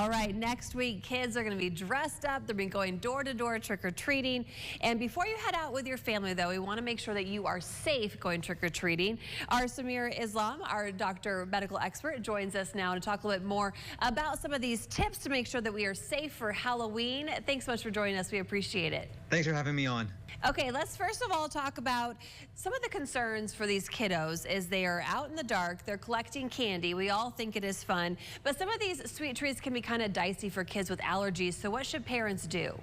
All right, next week, kids are going to be dressed up. They're going door to door trick-or-treating. And before you head out with your family, though, we want to make sure that you are safe going trick-or-treating. Our Samir Islam, our doctor medical expert, joins us now to talk a little bit more about some of these tips to make sure that we are safe for Halloween. Thanks so much for joining us. We appreciate it. Thanks for having me on. Okay, let's first of all talk about some of the concerns for these kiddos as they are out in the dark. They're collecting candy. We all think it is fun, but some of these sweet treats can be kind of dicey for kids with allergies. So what should parents do?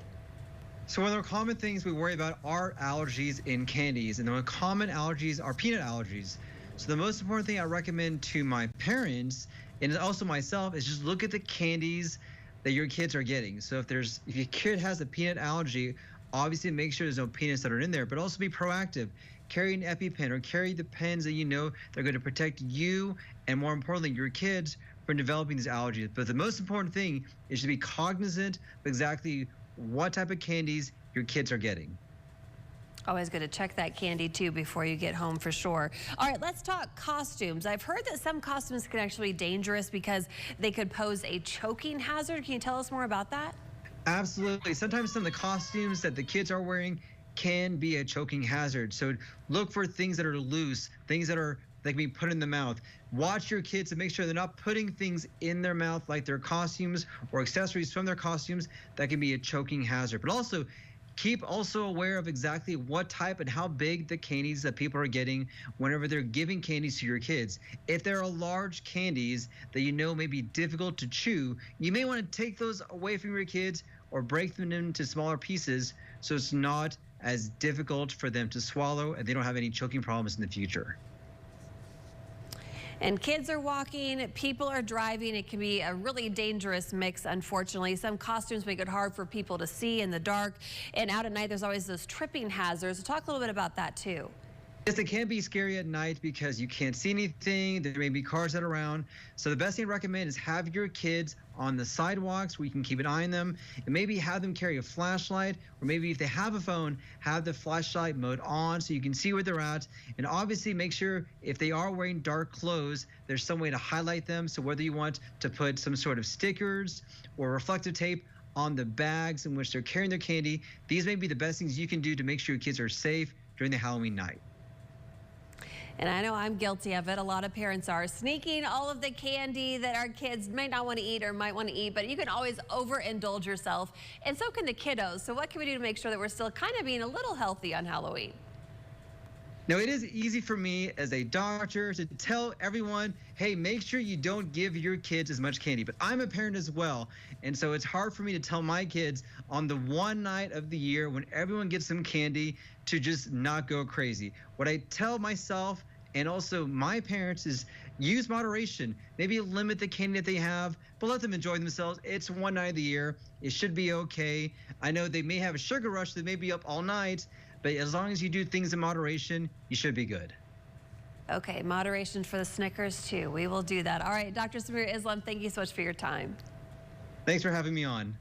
So one of the common things we worry about are allergies in candies, and the most common allergies are peanut allergies. So the most important thing I recommend to my parents and also myself is just look at the candies that your kids are getting. So if your kid has a peanut allergy, obviously make sure there's no peanuts that are in there, but also be proactive. Carry an EpiPen or carry the pens that you know they're going to protect you and, more importantly, your kids from developing these allergies. But the most important thing is to be cognizant of exactly what type of candies your kids are getting. Always good to check that candy too before you get home for sure. All right, let's talk costumes. I've heard that some costumes can actually be dangerous because they could pose a choking hazard. Can you tell us more about that? Absolutely. Sometimes some of the costumes that the kids are wearing can be a choking hazard. So look for things that are loose, things that can be put in the mouth. Watch your kids to make sure they're not putting things in their mouth like their costumes or accessories from their costumes that can be a choking hazard. But also keep aware of exactly what type and how big the candies that people are getting whenever they're giving candies to your kids. If there are large candies that you know may be difficult to chew, you may want to take those away from your kids or break them into smaller pieces so it's not as difficult for them to swallow and they don't have any choking problems in the future. And kids are walking, people are driving. It can be a really dangerous mix, unfortunately. Some costumes make it hard for people to see in the dark. And out at night, there's always those tripping hazards. So talk a little bit about that, too. Yes, it can be scary at night because you can't see anything. There may be cars that are around. So the best thing to recommend is have your kids on the sidewalks where you can keep an eye on them, and maybe have them carry a flashlight, or maybe if they have a phone, have the flashlight mode on so you can see where they're at. And obviously make sure if they are wearing dark clothes, there's some way to highlight them. So whether you want to put some sort of stickers or reflective tape on the bags in which they're carrying their candy, these may be the best things you can do to make sure your kids are safe during the Halloween night. And I know I'm guilty of it. A lot of parents are sneaking all of the candy that our kids might not want to eat or might want to eat, but you can always overindulge yourself, and so can the kiddos. So what can we do to make sure that we're still kind of being a little healthy on Halloween? Now, it is easy for me as a doctor to tell everyone, hey, make sure you don't give your kids as much candy. But I'm a parent as well, and so it's hard for me to tell my kids on the one night of the year when everyone gets some candy to just not go crazy. What I tell myself and also my parents is use moderation. Maybe limit the candy that they have, but let them enjoy themselves. It's one night of the year. It should be okay. I know they may have a sugar rush. They may be up all night. But as long as you do things in moderation, you should be good. Okay, moderation for the Snickers, too. We will do that. All right, Dr. Samir Islam, thank you so much for your time. Thanks for having me on.